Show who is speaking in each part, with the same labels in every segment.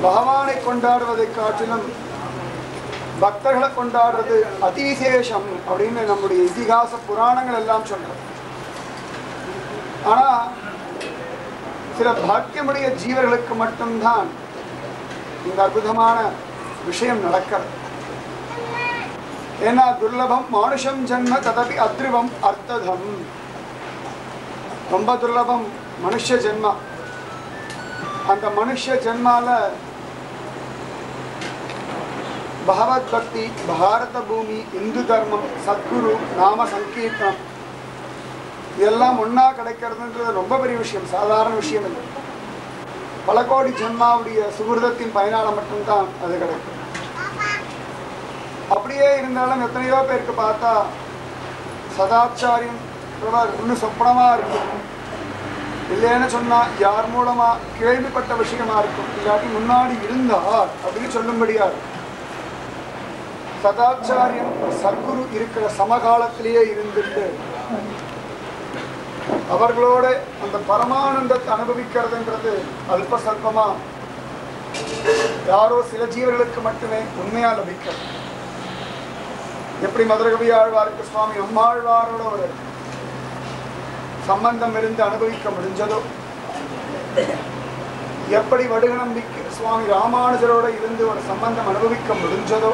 Speaker 1: பகவானை கொண்டாடுவதை காட்டிலும் பக்தர்களை கொண்டாடுறது அதிவிசேஷம் அப்படின்னு நம்முடைய இதிகாச புராணங்கள் எல்லாம் சொல்றது. ஆனா சில பாக்கியமுடைய ஜீவர்களுக்கு மட்டும்தான் இந்த அற்புதமான விஷயம் நடக்கிறது. ஏன்னா துர்லபம் மானுஷம் ஜன்ம ததபி அத்ருவம் அர்த்ததம். ரொம்ப துர்லபம் மனுஷ ஜென்மா. அந்த மனுஷ ஜென்மால பகவத் பக்தி, பாரத பூமி, இந்து தர்மம், சத்குரு, நாம சங்கீர்த்தனம் இதெல்லாம் ஒன்னா கிடைக்கிறதுன்றது ரொம்ப பெரிய விஷயம், சாதாரண விஷயம் இல்லை. பல கோடி ஜென்மாவுடைய சுகிருதத்தின் பயனால மட்டும்தான் அது கிடைக்கும். அப்படியே இருந்தாலும் எத்தனையோ பேருக்கு பார்த்தா சதாச்சாரியம் இன்னும் சொப்பனமா இருக்கும், இல்லைன்னு சொன்னா யார் மூலமா கேள்விப்பட்ட விஷயமா இருக்கும், இல்லாட்டி முன்னாடி இருந்தார் அப்படின்னு சொல்லும்படியா இருக்கும். சதாச்சாரியம் சத்குரு இருக்கிற சமகாலத்திலேயே இருந்துட்டு அவர்களோட அந்த பரமானந்தத்தை அனுபவிக்கிறதுன்றது அல்ப சல்பமா யாரோ சில ஜீவர்களுக்கு மட்டுமே உண்மையா லபிக்கிறது. எப்படி மதுரகவி ஆழ்வாருக்கு சுவாமி அம்மாழ்வாரோட ஒரு சம்பந்தம் இருந்து அனுபவிக்க முடிஞ்சதோ, எப்படி வடுகநம்பிக்கை சுவாமி ராமானுஜரோட இருந்து ஒரு சம்பந்தம் அனுபவிக்க முடிஞ்சதோ,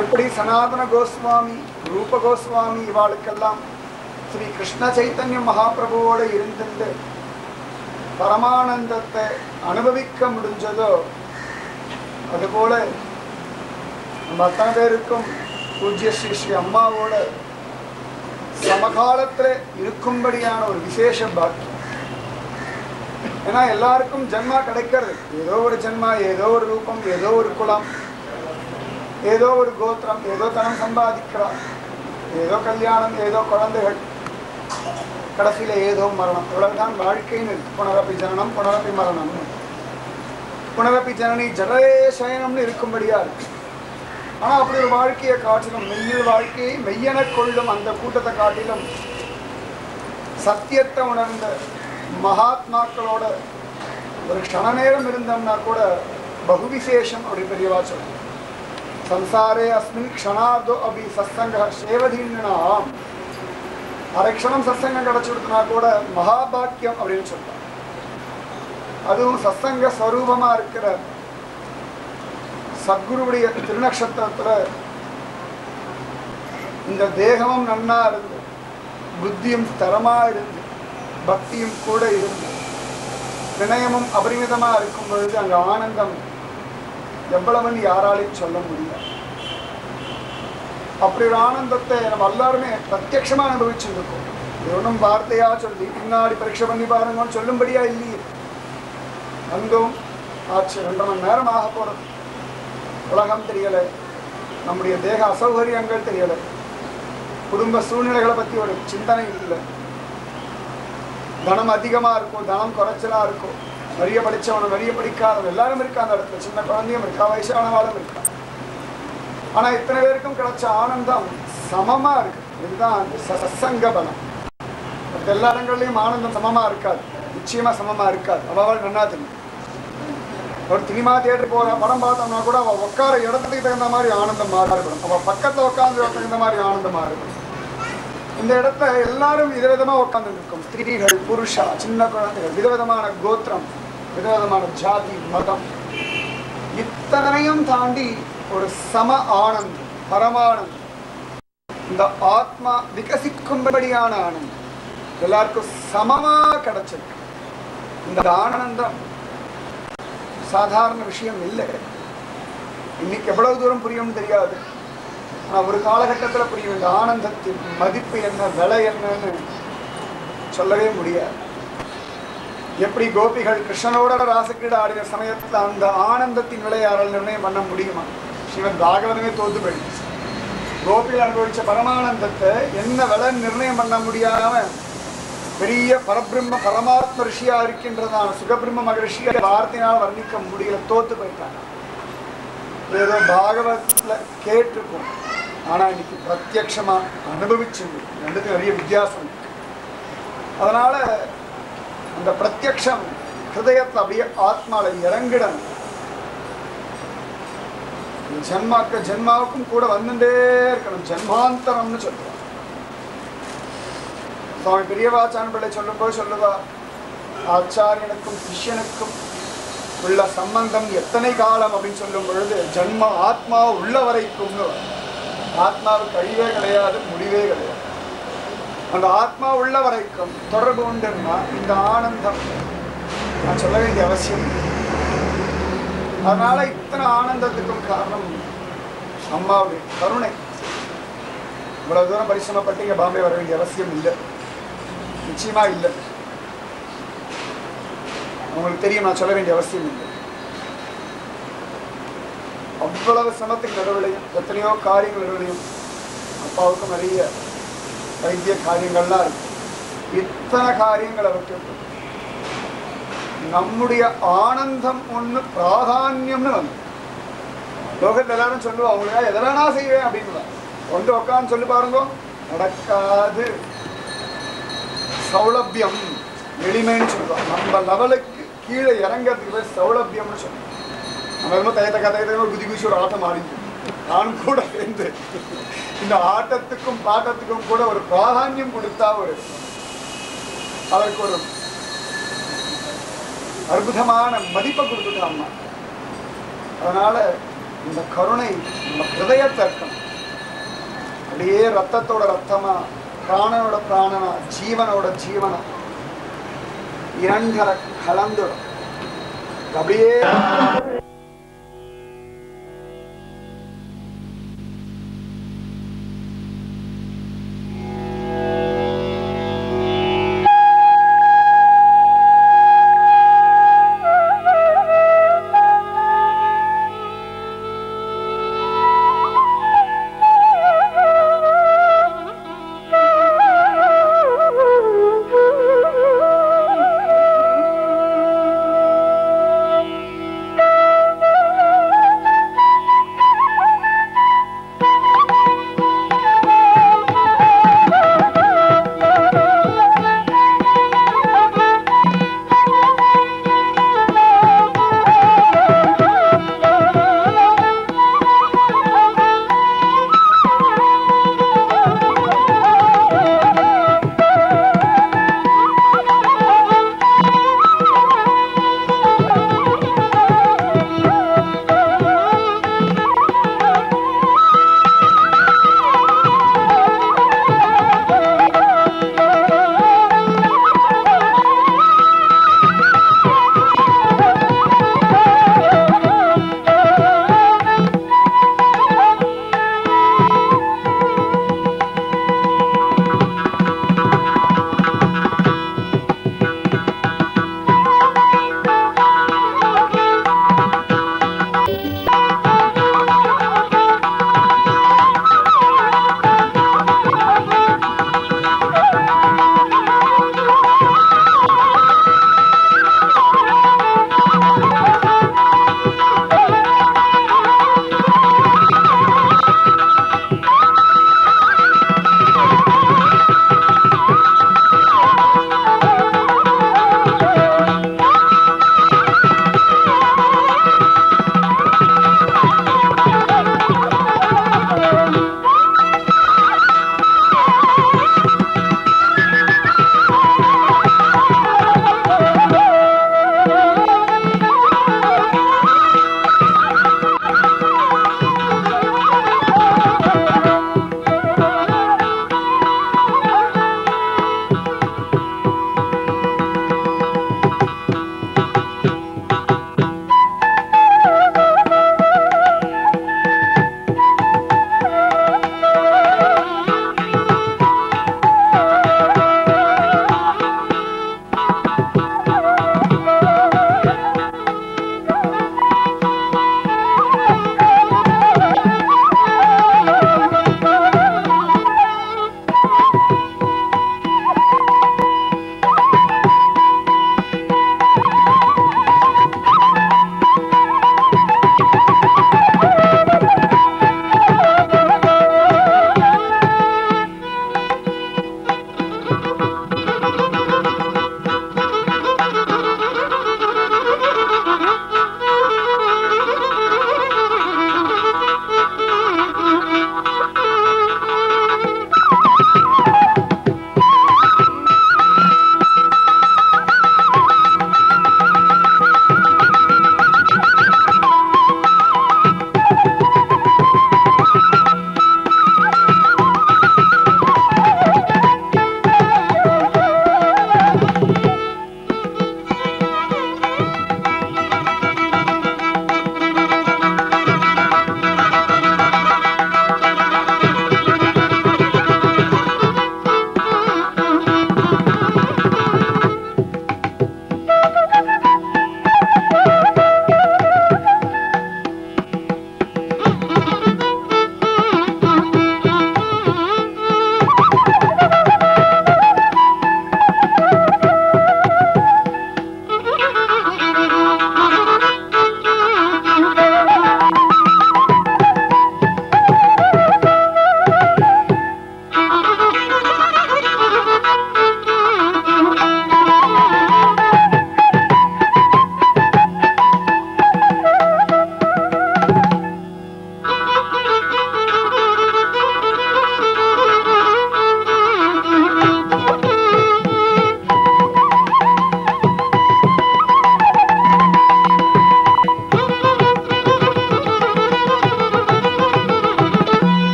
Speaker 1: எப்படி சனாதன கோஸ்வாமி, ரூப கோஸ்வாமி இவாளுக்கெல்லாம் ஸ்ரீ கிருஷ்ண சைத்தன்ய மகாபிரபுவோட இருந்துட்டு பரமானந்தத்தை அனுபவிக்க முடிஞ்சதோ, அதுபோல நம்ம அத்தனை பேருக்கும் பூஜ்ய ஸ்ரீ ஸ்ரீ அம்மாவோட சமகாலத்துல இருக்கும்படியான ஒரு விசேஷ பாக்கியம். ஏன்னா எல்லாருக்கும் ஜென்மா கிடைக்கிறது, ஏதோ ஒரு ஜென்மா, ஏதோ ஒரு ரூபம், ஏதோ ஒரு குலம், ஏதோ ஒரு கோத்திரம், ஏதோ தனம் சம்பாதிக்கிறார், ஏதோ கல்யாணம், ஏதோ குழந்தைகள், கடைசியில ஏதோ மரணம். இவ்வளவுதான் வாழ்க்கைன்னு இருக்கு. புனரப்பி ஜனனம் புனரப்பி மரணம், புனரப்பி ஜனனி ஜடேசயனம்னு இருக்கும்படியா இருக்கு. ஆனா அப்படி ஒரு வாழ்க்கையை காட்டிலும், மெய்யில் வாழ்க்கையை மெய்யென கொள்ளும் அந்த கூட்டத்தை காட்டிலும் சத்தியத்தை உணர்ந்த மகாத்மாக்களோட ஒரு க்ஷண நேரம் இருந்தோம்னா கூட பகுவிசேஷம் அப்படி பெரியவா சொல்லும். சம்சாரே அஸ்மின் க்ஷணார்தோ அபி சத்சங்க சேவதீனாம். அரை க்ஷணம் சத்சங்கம் கிடைச்சி கொடுத்தனா கூட மகாபாக்கியம் அப்படின்னு சொல்றாங்க. அதுவும் சத்சங்க ஸ்வரூபமா இருக்கிற சத்குருவுடைய திருநக்ஷத்திரத்துல இந்த தேகமும் நன்னா இருந்து, புத்தியும் தரமா இருந்து, பக்தியும் கூட இருந்து, வினயமும் அபரிமிதமா இருக்கும் பொழுது அங்க ஆனந்தம் எவ்வளவுன்னு யாராலையும் சொல்ல முடியாது. அப்படி ஒரு ஆனந்தத்தை நம்ம எல்லாருமே பிரத்யட்சமா அனுபவிச்சுருக்கோம். இது ஒன்றும் வார்த்தையா சொல்லி பின்னாடி பரீட்சை பண்ணி பாருங்கன்னு சொல்லும்படியா இல்லையே. வந்தோம் ஆச்சு, 2 மணி நேரம் ஆக போறது. உலகம் தெரியலை, நம்முடைய தேக அசௌகரியங்கள் தெரியலை, குடும்ப சூழ்நிலைகளை பற்றி ஒரு சிந்தனை இல்லை, தனம் அதிகமாக இருக்கும், தனம் குறைச்சலா இருக்கும், நிறைய படித்தவனும் நிறைய படிக்காதவன் எல்லாரும் இருக்கா அந்த இடத்துல, சின்ன குழந்தையும் இருக்கா, வயசானவாளும் இருக்கா. ஆனால் இத்தனை பேருக்கும் கிடைச்ச ஆனந்தம் சமமாக இருக்கு. இதுதான் சத்சங்க பலம். எல்லா இடங்கள்லையும் ஆனந்தம் சமமாக இருக்காது, நிச்சயமாக சமமாக இருக்காது. அவள் நன்னா தெரியும். ஒரு சினிமா தியேட்டர் போகிற படம் பார்த்தோம்னா கூட அவள் உட்கார இடத்துக்கு தகுந்த மாதிரி ஆனந்தம் மாறுபடும், அவள் பக்கத்தில் உட்காந்து தகுந்த மாதிரி ஆனந்தம் மாறுபடும். இந்த இடத்த எல்லாரும் விதவிதமாக உட்காந்து இருக்கும். ஸ்திரீகள், புருஷா, சின்ன குழந்தைகள், விதவிதமான கோத்திரம், விதவிதமான ஜாதி, மதம், இத்தனையும் தாண்டி ஒரு சம ஆனந்தம், பரமானந்தம், இந்த ஆத்மா விகசிக்கும்படியான ஆனந்தம் எல்லாருக்கும் சமமாக கிடைச்சிருக்கு. இந்த ஆனந்தம் சாதாரண விஷயம் இல்லை. இன்னைக்கு எவ்வளவு தூரம் புரியும்னு தெரியாது, ஆனால் ஒரு காலகட்டத்தில் புரியும். இந்த ஆனந்தத்தின் மதிப்பு என்ன, விலை என்னன்னு சொல்லவே முடியாது. எப்படி கோபிகள் கிருஷ்ணனோட ராசக்கிரீட ஆடின சமயத்தில் அந்த ஆனந்தத்தின் விலை யாரால் நிர்ணயம் பண்ண முடியுமா? ஸ்ரீமத் பாகவதமே தோத்து போயிடுச்சு. கோபிகள் அனுபவிச்ச பரமானந்தத்தை என்ன விலை நிர்ணயம் பண்ண முடியாம பெரிய பரபிரம்ம பரமாத்ம ரிஷியா இருக்கின்றதான சுகபிரம்ம மகரிஷியை வார்த்தையினால் வர்ணிக்க முடியல, தோத்து போயிட்டாங்க. ஏதோ பாகவத்துல கேட்டிருக்கும், ஆனா இன்னைக்கு பிரத்யட்சமா அனுபவிச்சு ரெண்டுக்கும் நிறைய வித்தியாசம் இருக்கு. அதனால அந்த பிரத்யக்ஷம் ஹிருதயத்துல அப்படியே ஆத்மால இறங்கிடணும். ஜென்மாவுக்கும் கூட வந்துட்டே இருக்கணும். ஜென்மாந்தரம்னு சொல்லுவா சுவாமி பெரியவாச்சான் பிள்ளை சொல்லும்போது சொல்லுவா, ஆச்சாரியனுக்கும் சிஷ்யனுக்கும் உள்ள சம்பந்தம் எத்தனை காலம் அப்படின்னு சொல்லும் பொழுது ஜென்ம ஆத்மா உள்ள வரைக்கும்னு. ஆத்மாவுக்கு அழிவே கிடையாது, முடிவே கிடையாது. அந்த ஆத்மா உள்ள வரைக்கும் தொடர்பு உண்டுன்னா இந்த ஆனந்தம் நான் சொல்ல வேண்டிய அவசியம். அதனால இத்தனை ஆனந்தத்துக்கும் காரணம் அம்மாவுடைய கருணை. இவ்வளவு தூரம் பரிசிரமப்பட்டு இங்க பாம்பே வர வேண்டிய அவசியம் இல்லை, நிச்சயமா இல்லை. உங்களுக்கு தெரியும், நான் சொல்ல வேண்டிய அவசியம் இல்லை. அவ்வளவு சிரமத்துக்கு நடுவிலையும் எத்தனையோ காரியங்கள் நடுவிலையும் அப்பாவுக்கும் நிறைய வைத்திய காரியங்கள்லாம் இருக்கு. இத்தனை காரியங்களை விட்டு நம்முடைய ஆனந்தம் ஒண்ணு பிராதான்யம்னு வந்து லோகத்தில் எல்லாரும் சொல்லுவா, அவங்களுக்கா எதை வேணா செய்வேன் அப்படின்னு வந்து உக்கான்னு சொல்லி பாருங்க, நடக்காது. சௌலபியம் எளிமைன்னு சொல்லுவாங்க. நம்ம லெவலுக்கு கீழே இறங்கிறதுக்கு பேர் சௌலபியம்னு சொல்லுவோம். நம்ம ரொம்ப தயத்தக்க குதி குதிச்சு ஒரு ஆட்டம் ஆடிட்டு நானும் கூட சேர்ந்து இந்த ஆட்டத்துக்கும் பாட்டத்துக்கும் கூட ஒரு பிராதான்யம் கொடுத்தா ஒரு அதற்கு ஒரு அற்புதமான மதிப்பை கொடுத்துட்டா அம்மா. அதனால இந்த கருணை நம்ம ஹிருதயத்தை இருக்கணும். அப்படியே ரத்தத்தோட ரத்தமா, பிராணனோட பிராணனா, ஜீவனோட ஜீவனா இரண்டரை கலந்துடும். அப்படியே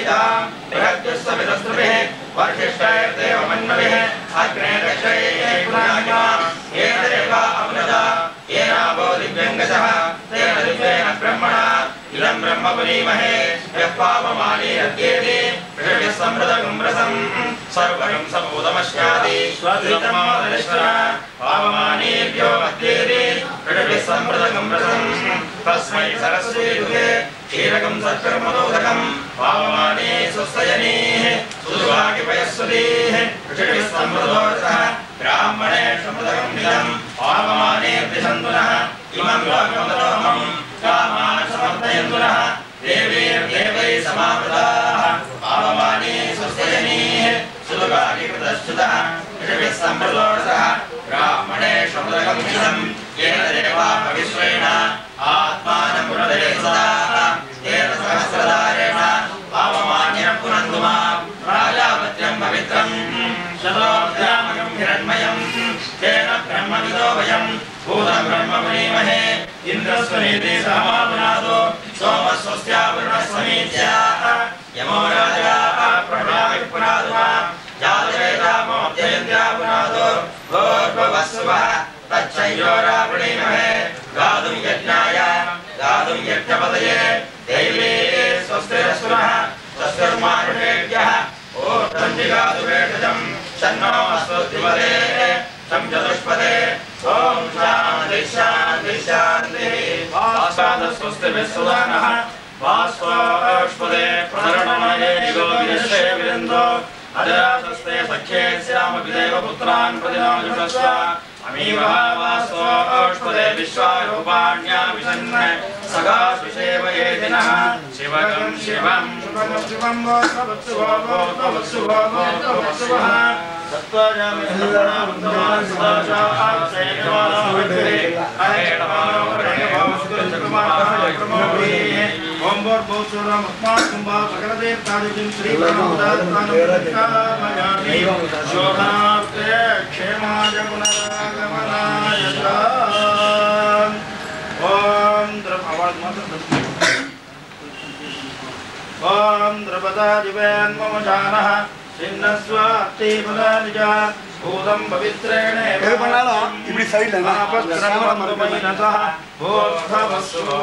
Speaker 2: सवितां बृहद्युस्सवितस्रुभिः वर्षिष्ठैर्देवमन्मभिः अग्ने दक्षैः पुराणिमां येन देवा अमृता येनावो दिव्यङ्गसः तेन दिव्येन ब्रह्मणा इदं ब्रह्म पुनीमहे यः पावमाने अद्येति पृथिव्यः समृतगं रसं सर्वगं समूदमश्यादि स्वधृतमादरिष्टा पावमानेभ्यो अद्येति पृथिव्यः समृतगं रसं तस्मै सरस्वतीदुहे क्षीरकं सत्कर्मदोदकं पावमाने सुस्थयनीः सुदुर्भाग्यपयस्वतीः पृथिव्यः समृतोरसः ब्राह्मणे समृतगं निदं पावमाने द्विषन्तुनः इमं लोकमदोहं कामान् समर्थयन्तुनः देवैर्देवैः समावृताः पावमाने सुस्थयनीः सुदुर्भाग्यकृतश्च्युतः पृथिव्यः समृतोरसः ब्राह्मणे समृतगं निदं येन देवा भविष्येण आत्मानं पुनदे सदा तेन सहस्रधारेण पावमान्यं पुनन्तु मां प्राजापत्यं पवित्रं शतोऽध्यामकं हिरण्मयं तेन ब्रह्मविदो वयं भूतं ब्रह्म पुनीमहे इन्द्रस्वनीति सहमापुनादो सोमस्वस्यावरुणस्वमीत्या यमो राजा प्रभृतिः पुनादो जातवेदामोऽध्ययन्त्या पुनादो भूर्भुवस्सुवः तच्चयोरावृणीमहे गातुं यज्ञाय गातुं यज्ञपतये दैवे स्वस्तिरस्तुनः स्वस्तिर्मानुषेभ्यः ॐ जिगातु वेषजं तन्नो अस्तुतिपदे तं चतुष्पदे ॐ शान्ति शान्ति शान्तिः स्वस्तिभिस्सुदानः वास्वाष्पदे प्रसरणमये गोविन्दे विरन्दो अजरासस्ते सख्ये श्यामपिदेव पुत्रान् प्रतिनाजुषस्व अमीवास्वाष्पदे विश्वारूपाण्या विशन् सगा सुषेवयेदिनः शिवगं शिवं शिवं वत्सुवः ओम द्रपदादिवेन् मम जानः सिन्नस्वाति पदानिजा भूतं पवित्रेण
Speaker 1: இப்படி சைடுல
Speaker 2: आपस्त्रमन्दुमयिनसः भूर्भुवस्सुवः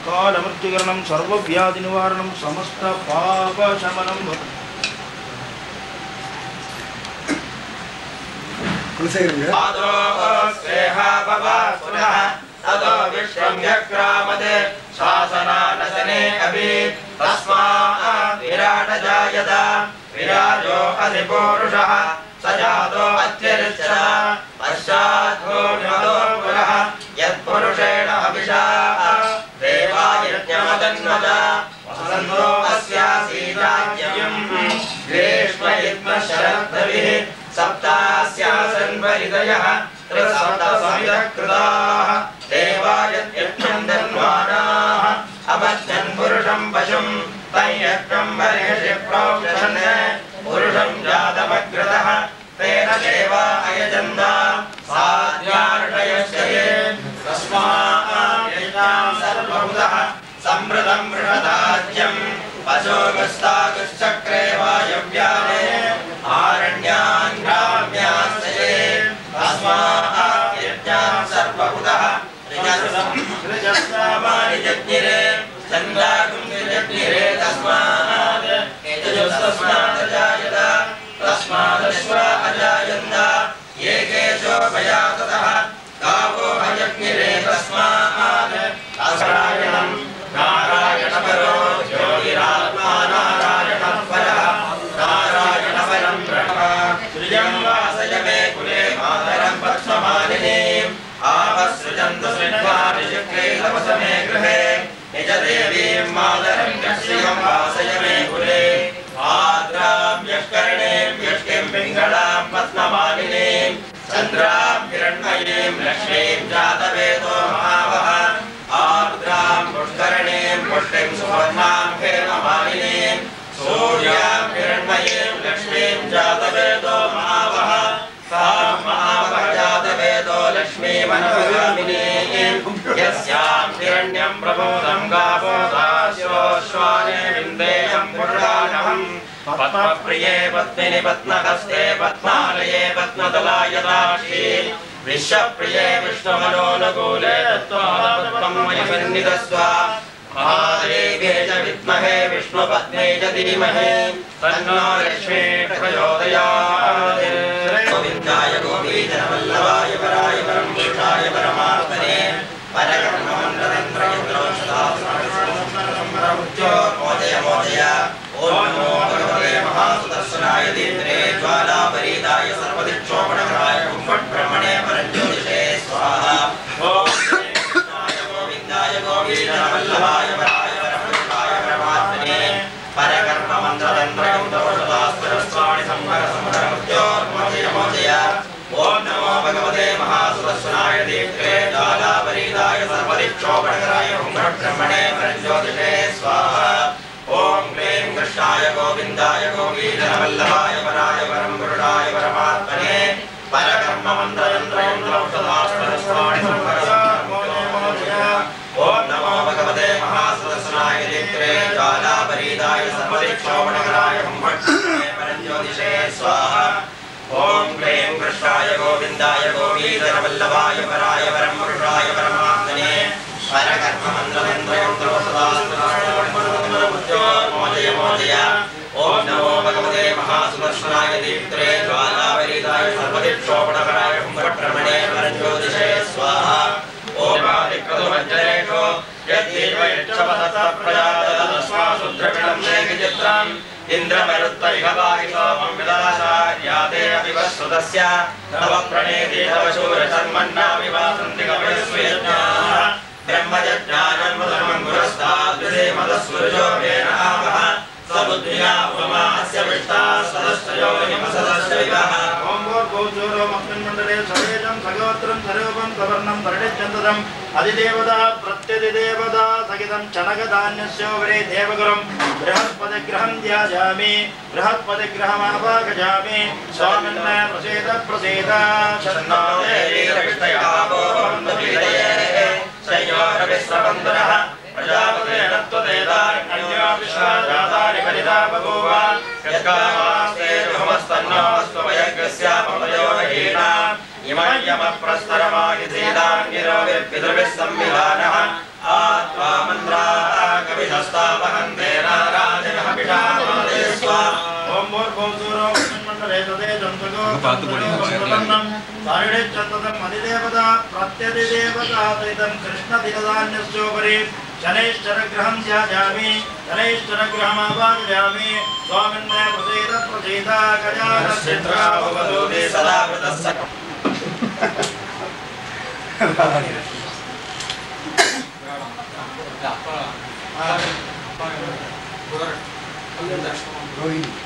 Speaker 2: कालमृत्युकरणं सर्वव्याधिनिवारणं समस्तपापशमनं आदो स्नेहा भवस्पुनः ततो विश्वं व्यक्रामते शासनानसने अपि तस्मात् विराट जायत विराजो अधिपूरुषः स जातो अत्यरिच्छ पश्चात् भूमिमतो पुरः यत्पुरुषेण अभिषा देवायज्ञमदन्मत वसन्तो अस्यासीदाज्ञम् ग्रीष्मयुग्मशरद्धविः सप्तास्यासन् परिदयः त्रिसप्तसमिदकृताः देवायज्ञं धन्वानाः अपत्यन् पुरुषं पशुं तयज्ञं बर्हिषि प्रोक्षन् पुरुषं जातमग्रतः तेन देवा अयजन्त साध्यार्षयश्चये तस्मात् यज्ञां सर्वभूतः समृतं बृहदाज्यं पशोगस्तागश्चक्रे वायव्याने आरण्यान् ग्राम्याश्चये तस्मात् यज्ञां सर्वभूतः ऋजस्नामानि जज्ञिरे चन्द्रागुं जज्ञिरे तस्मात् तेजस्तस्मात् अजायत तस्मादश्वा अजायन्त ये केशोभया ततः गावो अजज्ञिरे तस्मात् नारायणं नारायणपरो योगिरात्मा नारायणः परः नारायणपरं ब्रह्म सृजं वासय मे कुले मातरं पद्ममालिनीम् आवसृजन्तु सृष्ट्वा निशक्रे तपसमे गृहे निजदेवीं मातरं यश्रियं वासय मे कुले आद्रां यष्कर्णीं यष्टिं पिङ्गळां पद्ममालिनीं चन्द्रां हिरण्मयीं लक्ष्मीं जातवेदो महावः आर्द्रां पुष्करणीं पुष्टिं सुवर्णां हेममालिनीं सूर्यां हिरण्मयीं लक्ष्मीं जातवेदो महावः सा महावः जातवेदो लक्ष्मीमनुगामिनीं यस्या हिरण्यं प्रबोधं गावोदास्योश्वाने विन्देयं पुरुषाणहं पद्मप्रिये पद्मिनि पद्महस्ते पद्मालये पद्मदलायदाक्षी विश्वप्रिये विष्णुमनोनुकूले तत्त्वात्मं मयि सन्निधस्व महादेव्ये च विद्महे विष्णुपत्न्यै च धीमहि तन्नो लक्ष्मी प्रचोदयात् गोविन्दाय गोपीजनवल्लभाय वराय परं पुरुषाय परमात्मने परकर्ममण्डलन्द्रयन्द्रोषधामोदय मोदय ॐ नमो भगवते महासुदर्शनाय दीप्त्रे ज्वालापरीताय सर्वदिक्षोपणकराय कुम्भब्रह्मणे परञ्ज्योतिषे स्वाहा ॐ गोविन्दाय गोपीजनवल्लभाय वराय परं पुरुषाय परमात्मने परकर्ममण्डलन्द्रयन्द्रोषधास्त्रस्वाणि संहरसंहरमृत्योर्मोदय मोदय ॐ नमो भगवते महासुदर्शनाय दीप्त्रे ज्वालापरीताय सर्वदिक्षोपणकराय कुम्भब्रह्मणे परञ्ज्योतिषे स्वाहा ॐ क्लीं कृष्णाय गोविन्दाय गोपीजनवल्लभाय वराय परं पुरुषाय परमात्मने परकर्ममण्डलन्द्रयन्द्रोषधास्त्रस्वाणि संहरसंहरमृत्योर्मोदय ॐ नमो भगवते महासुदर्शनाय दीप्त्रे ज्वालापरीताय सर्वदिक्षोपणकराय कुम्भब्रह्मणे परञ्ज्योतिषे स्वाहा ॐ क्लीं कृष्णाय गोविन्दाय गोपीजनवल्लभाय वराय परं पुरुषाय परमात्मने परकर्ममण्डलन्द्रयन्द्रोषधास्त्रस्वाणि मोदय ॐ नमो भगवते महासुदर्शनाय दीप्त्रे ज्वालापरीताय सर्वदिक्षोपणकराय कुम्भब्रह्मणे परञ्ज्योतिषे स्वाहा ॐ आदिक्रतुमज्जनेषु यद्दीर्घयच्छपदत्तप्रजातस्मासुद्रविणं मेघचित्रम् इन्द्रमरुत्तरिहवाहिसोमं विदाचार्याते अपि वस्रुतस्य तव प्रणेति तव शूरशर्मन्नाविवासन्ति कवयस्वेज्ञाः ब्रह्मजज्ञानन्मुदमं पुरस्ताद्विधेमदस्वरुजो वेन आवः समुद्रिया उपमास्य विष्टा सदश्चयो हिमसदश्च विवः ॐ भूर्भुवस्सुरोमस्मिन्मण्डले सवेदं सगोत्रं सरूपं सवर्णं परिणित्यन्तदम् अधिदेवता प्रत्यधिदेवता सहितं चनकधान्यस्योपरि देवगुरुं बृहस्पतिग्रहं ध्यायामि बृहस्पतिग्रहमावाहयामि स्वामिन् प्रसीद प्रसीद शन्नो देवी रविष्टयावो वन्दवीरये संयोरविश्रवन्दनः प्रजापतेन त्वदेदान्यो विश्वाजातानि कलिता बभूव यत्कामास्ते जुहमस्तन्नो स्वयज्ञस्यापमयोहीना इमं यमप्रस्तरमागिधीदाङ्गिरो विद्रुभिः संविधानः आत्मा मन्त्राः कविशस्तावहन्ते नाराजनः पिशामोदे स्वा ॐ भूर्भुवस्सुरो मण्डले तदेजं सगोत्रं सारिणिच्चततं अधिदेवता प्रत्यधिदेवता सहितं कृष्णधिरधान्यस्योपरि शनैश्चरग्रहं ध्यायामि शनैश्चरग्रहमावाहयामि स्वामिन् प्रसीद प्रसीद गजानश्चित्रा भवतु ते सदा वृतस्य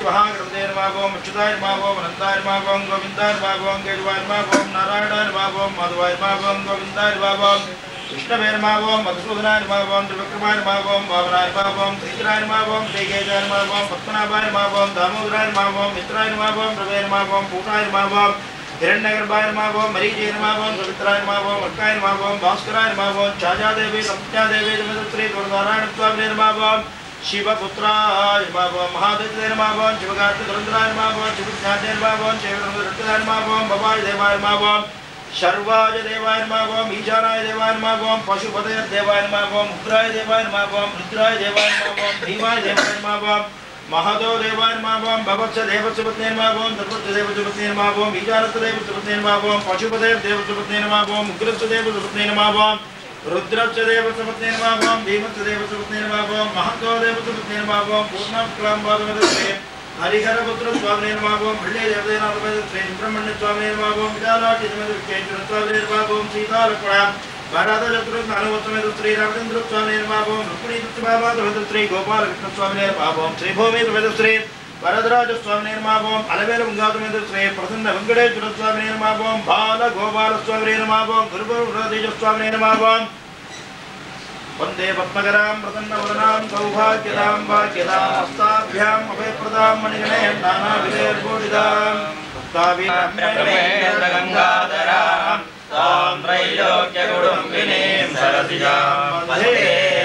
Speaker 2: महागणपतेर्मागों अच्युतायर्मागों अनन्तायर्मागों गोविन्दायर्मागों केशवायर्मागों नारायणायर्मागों माधवायर्मागों गोविन्दायर्मागों कृष्णवेर्मागों मधुसूदनायर्मागों त्रिविक्रमायर्मागों वामनायर्मागों श्रीधरायर्मागों श्रीकेशायर्मागों पद्मनाभायर्मागों दामोदरायर्मागों मित्रायर्मागों प्रवेर्मागों पूर्णायर्मागों हिरण्यगर्भायर्मागों मरीचयर्मागों पवित्रायर्मागों अर्कायर्मागों भास्करायर्मागों चाजादेवी संज्ञादेवी जमदत्री दुर्नारायणत्वाभिर्मागों शिवपुत्रायर्मागों महादेवयर्मागों शिवगात्रधुरन्धरायर्मागों शिवज्ञातेर्मागों शिवधर्मदत्तायर्मागों भवाय देवायर्मागों शर्वाय देवायर्मागों ईशानाय देवायर्मागों पशुपतयर्देवायर्मागों उग्राय देवायर्मागों रुद्राय देवायर्मागों भीमाय देवायर्मागों महदो देवायर्मागों भवत्स देवस्य पत्नेर्मागों धर्मस्य देवस्य पत्नेर्मागों ईशानस्य देवस्य पत्नेर्मागों पशुपतयर्देवस्य पत्नेर्मागों उग्रस्य देवस्य पत्नेर्मागों रुद्रस्य देवस्य पत्नेर्मागों भीमस्य देवस्य पत्नेर्मागों महदो देवस्य पत्नेर्मागों पूर्णक्लाम्बादमदस्ते हरिहरपुत्र स्वामिनेर्मागों भल्ले देवदेनाथमदस्ते सुब्रह्मण्य स्वामिनेर्मागों विशालाक्षितमदस्ते सीतालक्ष्मणा भारतचतुर्नानुवत्समेतश्री रामचंद्र स्वामिनेर्मागों रुक्मिणीतृबाबाधमेतश्री गोपालकृष्णस्वामिनेर्मागों श्रीभूमितमेतश्री वरदराज स्वामिनेर्मागों अलवेलुंगातमेतश्री प्रसन्न वेंकटेश्वर स्वामिनेर्मागों बालगोपाल स्वामिनेर्मागों गुरुगुरुराधीश स्वामिनेर्मागों वंदे पद्मकरां प्रसन्नवदनां सौभाग्यदां भाग्यदां हस्ताभ्याम् अभयप्रदां मणिगणे नानाविधैर्भूषितां ताभिर्ब्रह्मेन्द्रगङ्गाधरां ॐ त्रैलोक्यकुटुम्बिनीं सरसिजां वन्दे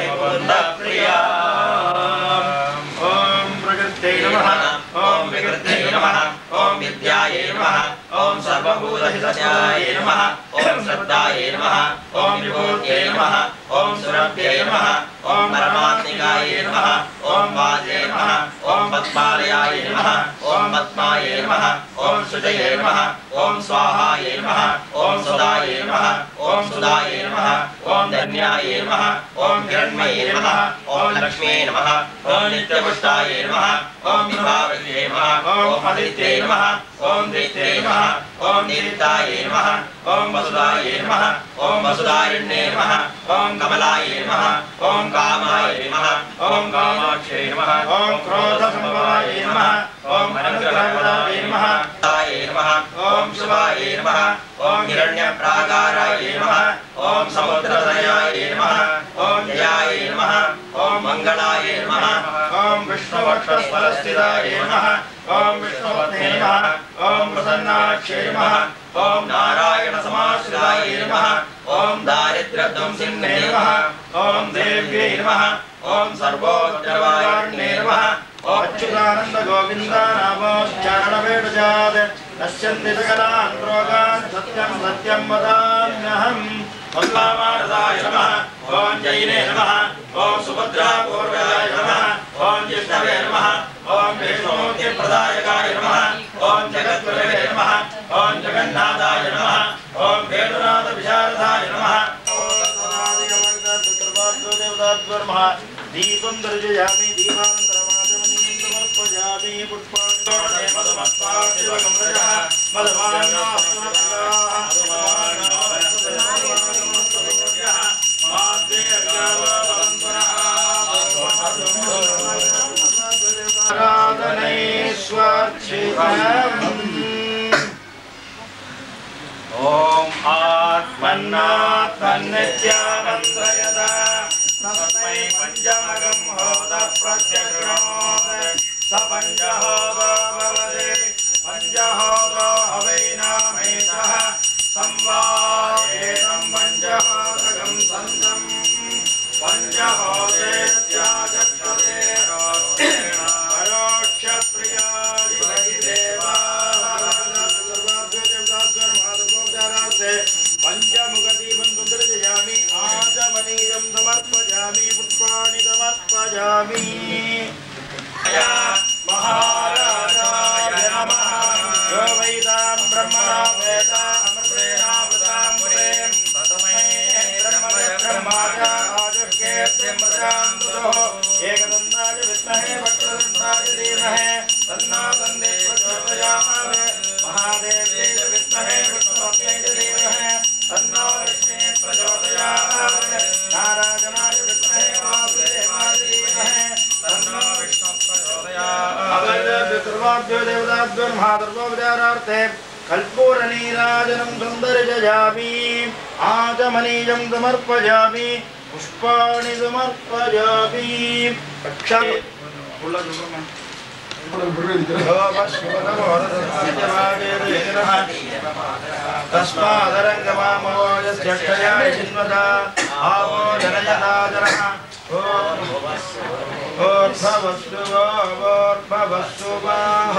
Speaker 2: मुकुन्दप्रियां ॐ प्रकृत्यै नमः ॐ विकृत्यै नमः ॐ विद्यायै नमः ॐ सर्वभूतहितस्वरूपायै नमः ॐ श्रद्धायै नमः ॐ विभूत्यै नमः ॐ सुरभ्यै नमः ॐ परमात्मिकायै नमः ॐ वाजे नमः ॐ पद्मालयायै नमः ॐ पद्मायै नमः ॐ सुजये नमः ॐ स्वाहायै नमः ॐ सुदायै नमः ॐ सुदायै नमः ॐ धन्यायै नमः ॐ हिरण्मये नमः ॐ लक्ष्म्यै नमः ॐ नित्यपुष्टायै नमः ॐ विभावत्यै नमः ॐ आदित्यै नमः ॐ दैत्यै नमः ॐ निरुक्तायै नमः ॐ वसुदायै नमः ॐ वसुदारिण्ये नमः ॐ कमलायै नमः ॐ कामायै नमः ॐ कामाक्षै नमः ॐ क्रोधसम्भवायै नमः ॐ अनुग्रहप्रदायै नमः तायै नमः ॐ शिवायै नमः ॐ हिरण्यप्राकारायै नमः ॐ समुद्रतनयायै नमः ॐ जयायै नमः ॐ मङ्गलायै नमः ॐ विष्णुवक्षस्थलस्थितायै नमः ॐ विष्णुपत्न्यै नमः ॐ प्रसन्नाक्षै नमः ॐ नारायणसमाश्रितायै नमः ॐ दारिद्र्यध्वंसिन्ये नमः ॐ देव्यै नमः ॐ सर्वोत्तरवारिण्ये नमः अच्युतानंद गोविंद नामोच्चारणवेदजात् नश्यन्ति सकलान् रोगान् सत्यं सत्यं वदाम्यहम् मंगलामारदाय नमः ॐ जैने नमः ॐ सुभद्रापूर्वाय नमः ॐ जिष्णवे नमः ॐ विष्णुमूर्तिप्रदायकाय नमः ॐ जगद्गुरवे नमः ॐ जगन्नाथाय नमः ॐ वेणुनाथविशारदाय नमः दीपं दर्शयामि दीपानन्दरमादमनीं समर्पयामि पुष्पाणि मधुमत्पार्थिवकमृजः ॐ आत्मन्नात्मन्नित्यानन्दयदा तस्मै पञ्चमगं होद प्रत्यग्नोद स पञ्चहोदो भवते पञ्चहोदो हवैनामेतः संवादेतं पञ्चहोदकं सन्तं पञ्चहोदेत्याचक्षते पंचमुखदीपं दर्शयामि आचमनीयं समर्पयामि पुष्पाणि समर्पयामि महाराजाय नमः यो वैदां ब्रह्मणा वेद अमृतेनावृतां मुरें तस्मै ब्रह्मजा आजुर्गेऽस्यं प्रजान्तुः एकदन्ताय विद्महे वक्रतुण्डाय धीमहि तन्नो तन्ने प्रचोदयात् महादेव्यै च विद्महे विष्णुपत्न्यै च धीमहि तन्नो लक्ष्मी प्रचोदयात् नारायणाय विद्महे वासुदेवाय धीमहि तन्नो विष्णु प्रचोदयात् देवताभ्यो महाधर्मोपचारार्थे कल्पूरनीराजनं सन्दर्शयामि आचमनीयं समर्पयामि पुष्पाणि समर्पयामि तस्मादरङ्गमामोजस्यक्षयाय जिन्वता आवो जनयताजनः ओर्भवस्तु वोर्भवस्तु वाः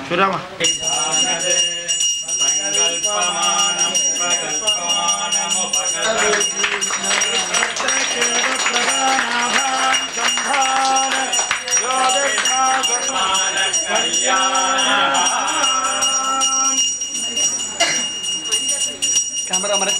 Speaker 2: सुरामा कैमरा हमारे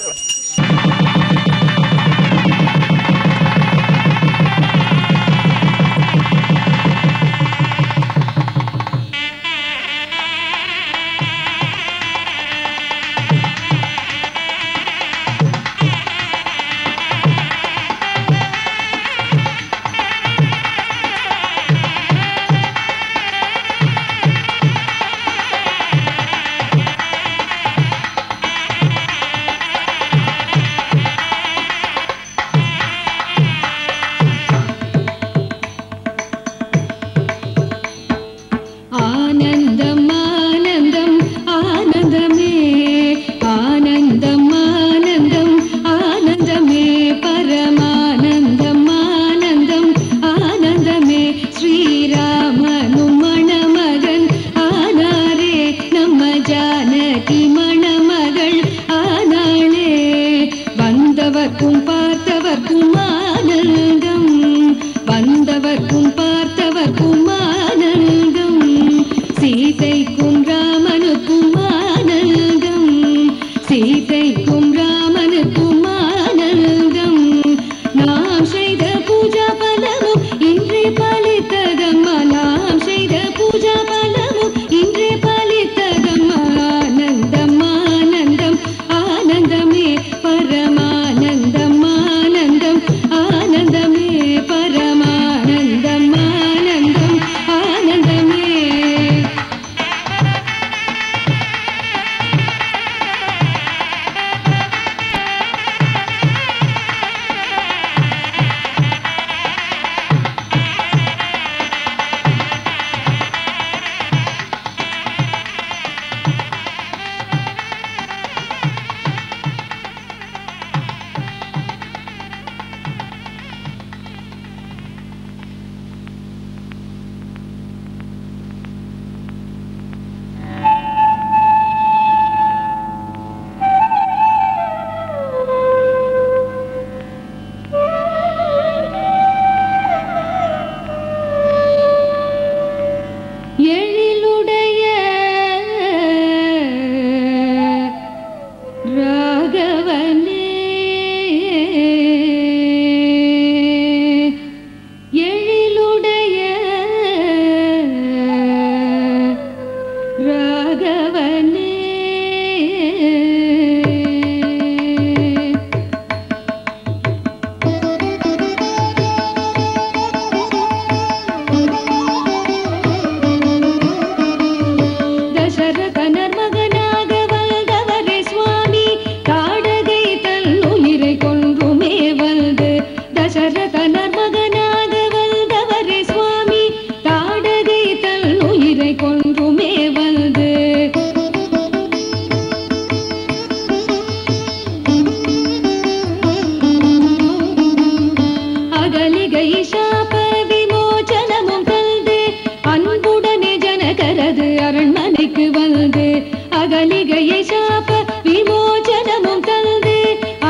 Speaker 3: அகலிகையை சாப விமோச்சனமும் தந்து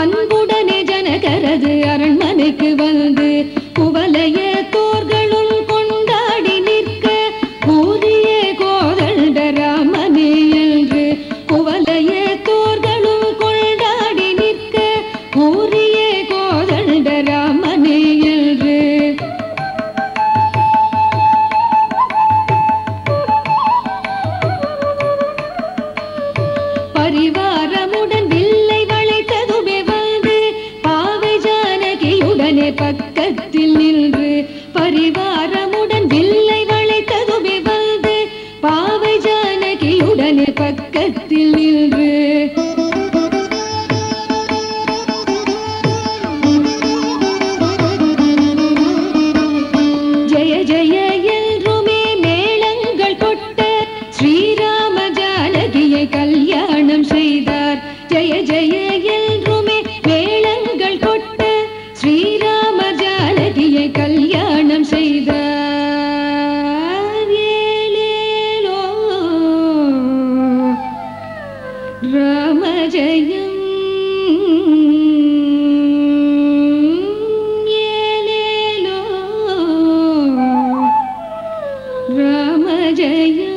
Speaker 3: அன்புடனே ஜனகரது அரண்மனைக்கு வந்து குவலைய தோர்களும் கொண்டாடி நிற்க கூதிய கோதண்ட ராமனே என்று குவலைய தோர்களும் கொண்டாடி நிற்க கூறிய கோதண்ட ராமனே என்று பரிவாரமுடன் வில்லை வளைத்ததுமே வந்து பாவை ஜானகியுடனே பக்கத்தில் நின்று பரிவாரமுடன் வில்லை வளைத்ததுமே வந்து பாவை ஜானகியுடனே பக்கத்தில் நின்று ஜெய ஜெய என்றுமே மேளங்கள் கொட்ட ஸ்ரீராம ஜானகியை கல்யாணம் செய்தார் ஜெய ஜெய என்றுமே மேளங்கள் கொட்ட ஸ்ரீராம ஜானகியை கல்யாணம் செய்தார் ஏலேலோ ராம ஜெயம் ஏலேலோ ராம ஜெயம்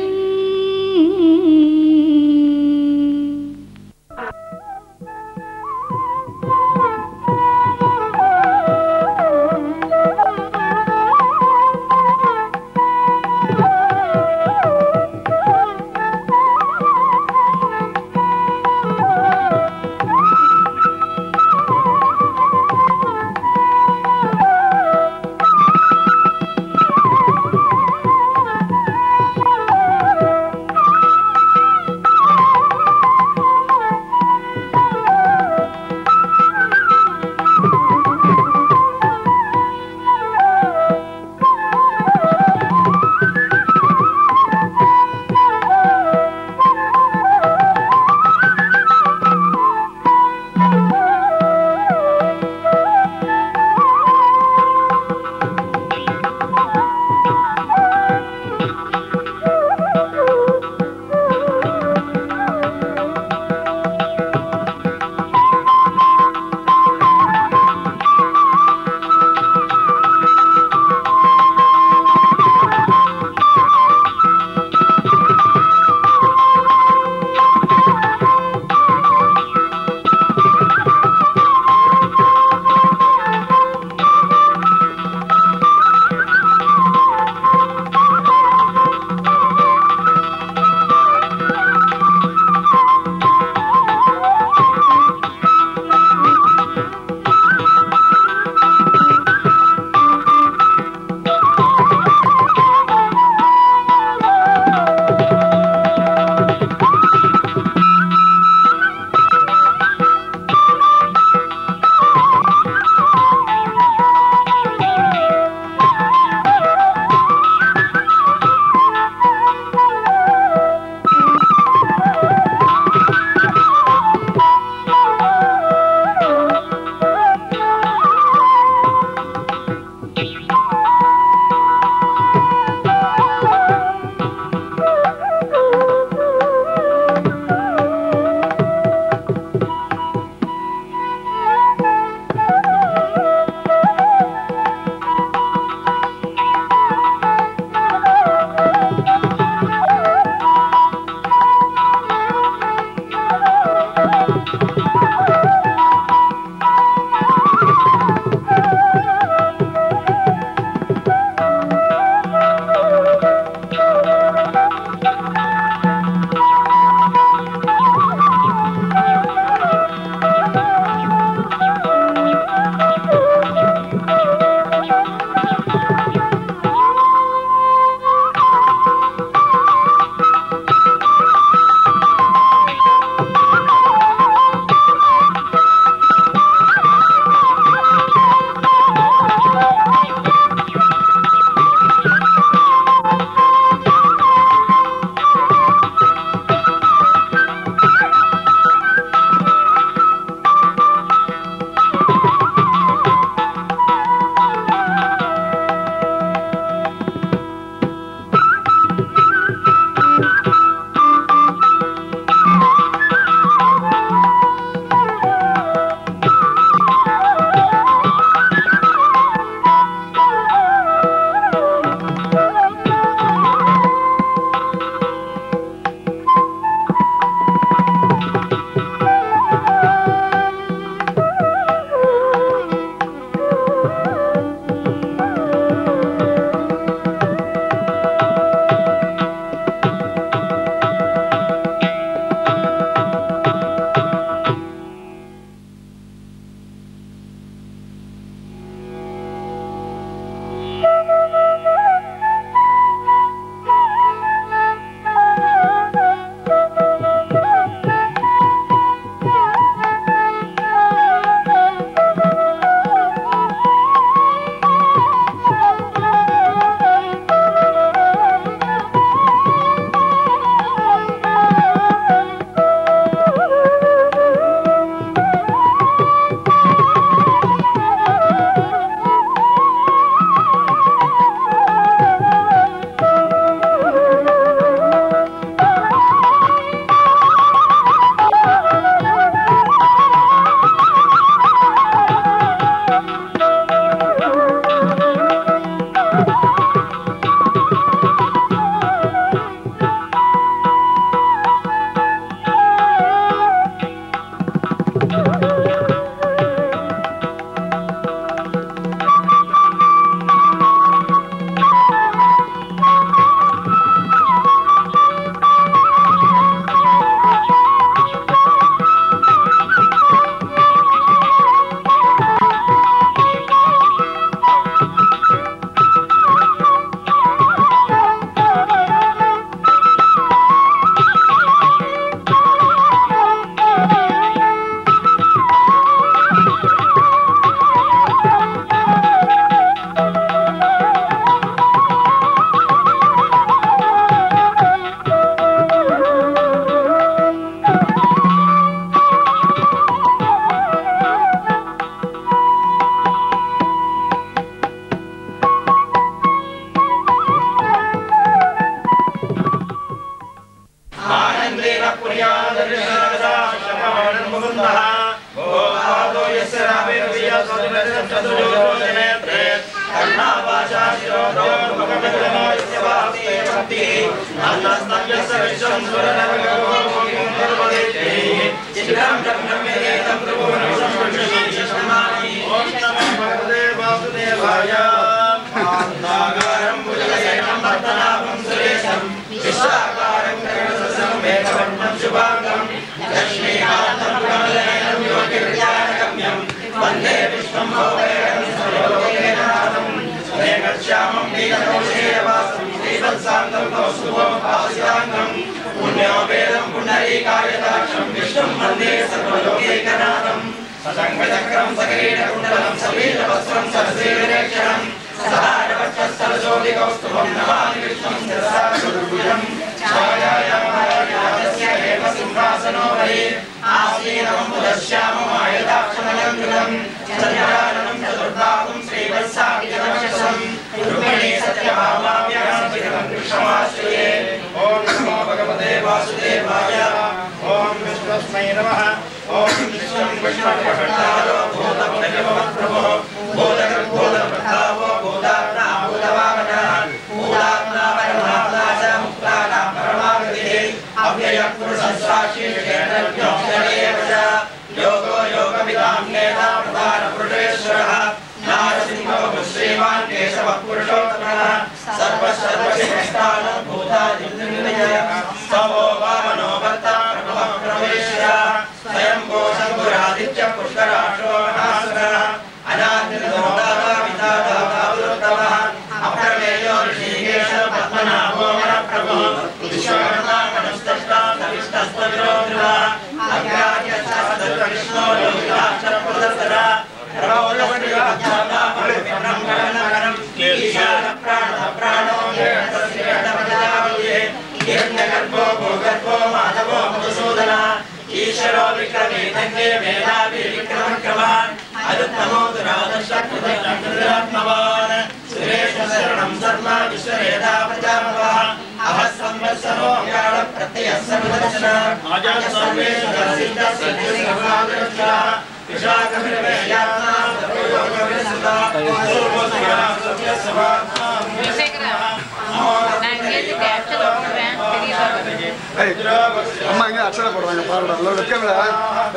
Speaker 1: அம்மா இங்கே அச்சனை போடுறாங்க பாருடா வைக்கல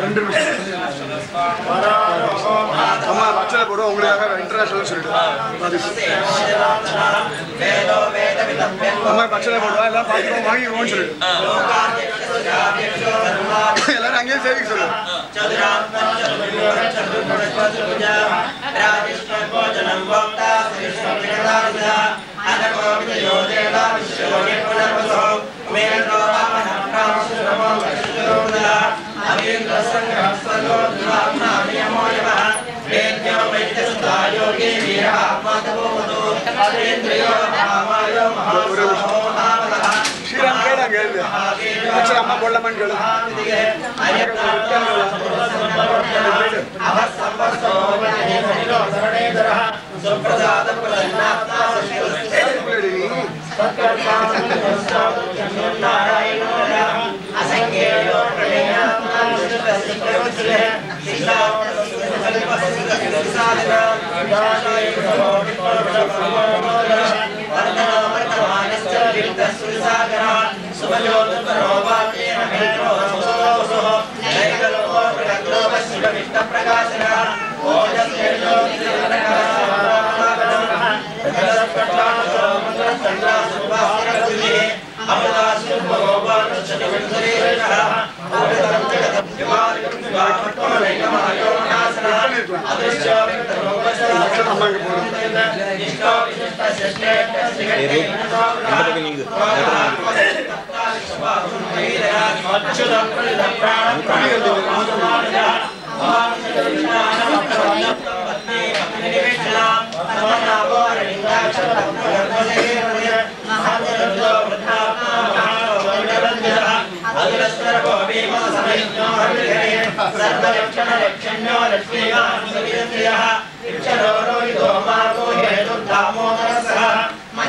Speaker 1: 2 நிமிஷம் அம்மா அச்சனை போடுவோம் உங்களுக்காக இன்டர்நேஷனல் சொல்லிட்டு அம்மா அச்சனை போடுவா எல்லாம் பார்த்து வாங்கிடுவோம்னு சொல்லிட்டு எல்லாரும் அங்கேயே சேவிக்க சொல்லு ஸ்ரீராம் கேடாங்க அம்மா போடலாமான்னு கேளு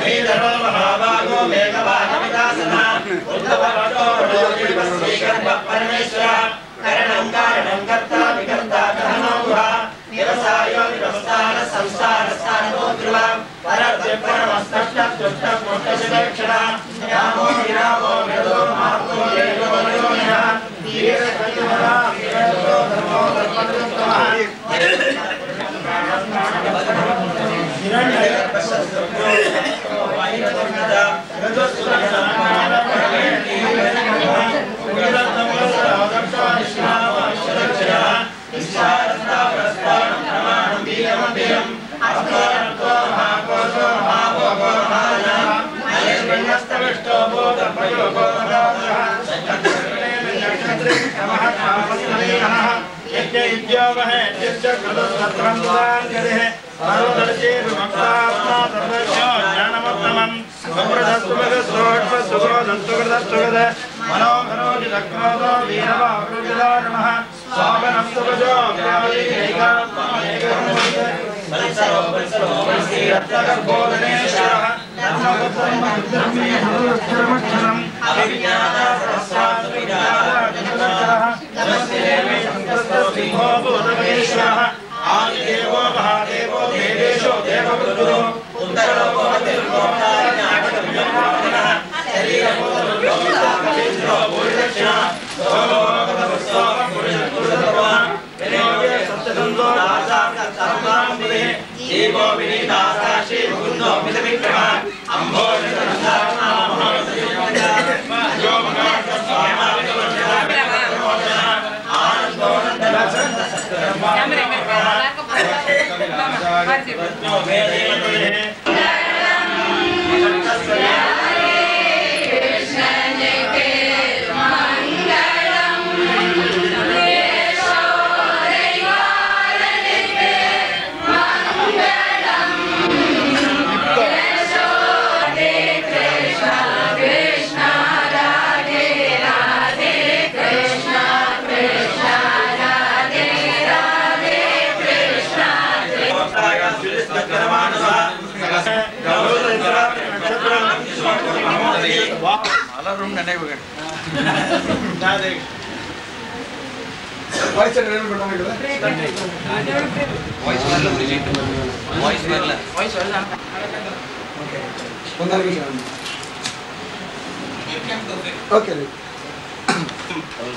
Speaker 2: महीधरो महाभागो मेघवानमिदासनः उद्धववटो वटोर्वस्वीकर्म परमेश्वरः करणं कारणं कर्ता विकर्ता गहनो गुहा व्यवसायो व्यवस्थान संसारस्थानो ध्रुवः परद्विपरमस्तष्टदुष्टमुष्टशिवेक्षणः यामो विरामो मृदो मार्गो वेदो वयोनिः धीरकल्पना विरतो धर्मो धर्मोत्तमः आदिदेवो महादेवो देवेशो देववृद्धो उत्तरो भवतिर्गोप्तारिणाटकविजन्मोहनः शरीरभूतरुद्रो भूरिदक्षिणा सोमोगतवस्तो पुरुषपुरुषतमः विनयोगे सत्यसन्तो दासार्गसर्वाम्बुधिः जीवो विनीतासाक्षी मुकुन्दो मितविक्रमः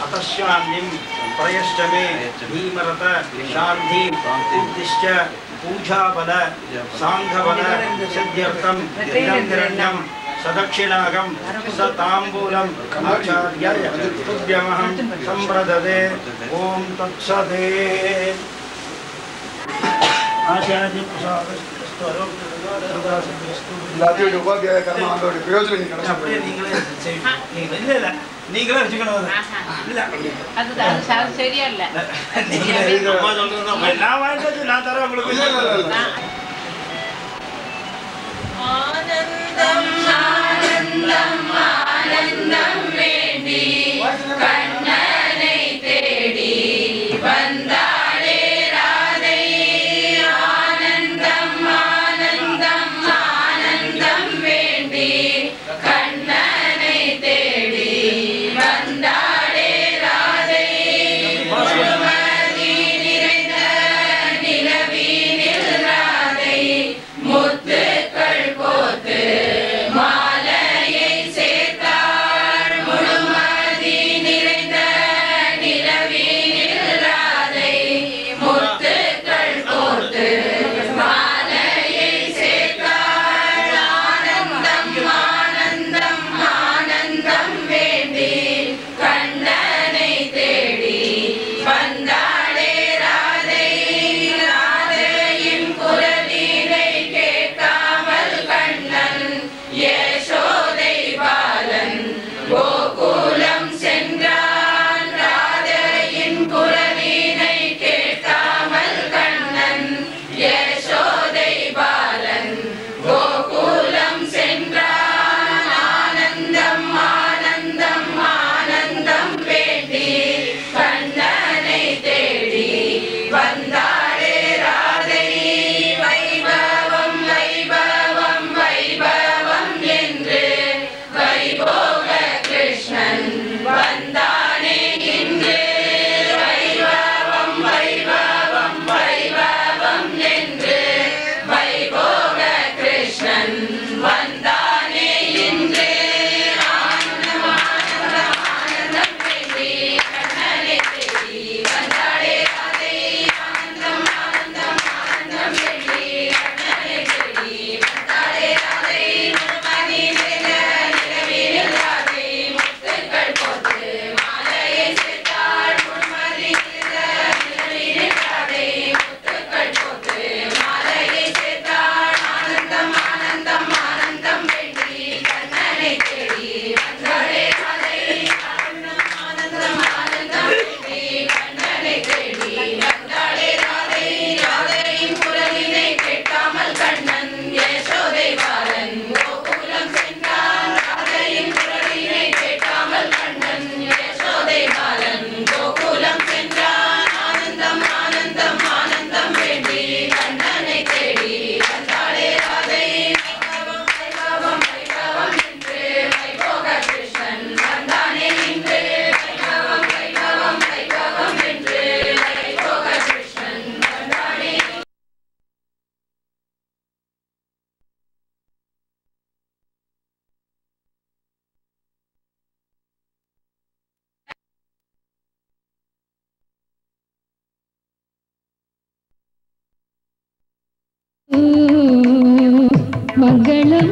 Speaker 2: अतश्यान्यं प्रयश्चमे धीमरत शान्ति उद्दिश्य पूजाबल सांघबल सिद्ध्यर्थं हिरण्यं सदक्षिणागं सताम्बूलम् आचार्य तुभ्यमहं संप्रददे ओम तत्सदे आचार्य
Speaker 1: எல்லாத்தையும் உபாத்தியாய கர்மா ஆண்டோட பிரயோஜனம் நீங்க
Speaker 2: அப்படியே நீங்களே இல்ல இல்ல நீங்களே வச்சுக்கணும் இல்ல
Speaker 4: அது சரியா இல்ல
Speaker 2: அம்மா சொல்றதா நான் வாங்கிட்டு நான் தரேன் உங்களுக்கு
Speaker 1: இல்ல
Speaker 4: ஆனந்தம் ஆனந்தம் ஆனந்தம் வேண்டி கண்ணனை தேடி வந்தாளே ராதை ஆனந்தம் ஆனந்தம் ஆனந்தம் வேண்டி கண்ணனை தேடி வந்தாளே ராதை முழுமதி நிறைந்த நிலவினில் ராதை முத்துக்கள் கோத்து மாலையை சேர்த்தாள்
Speaker 3: மங்களம்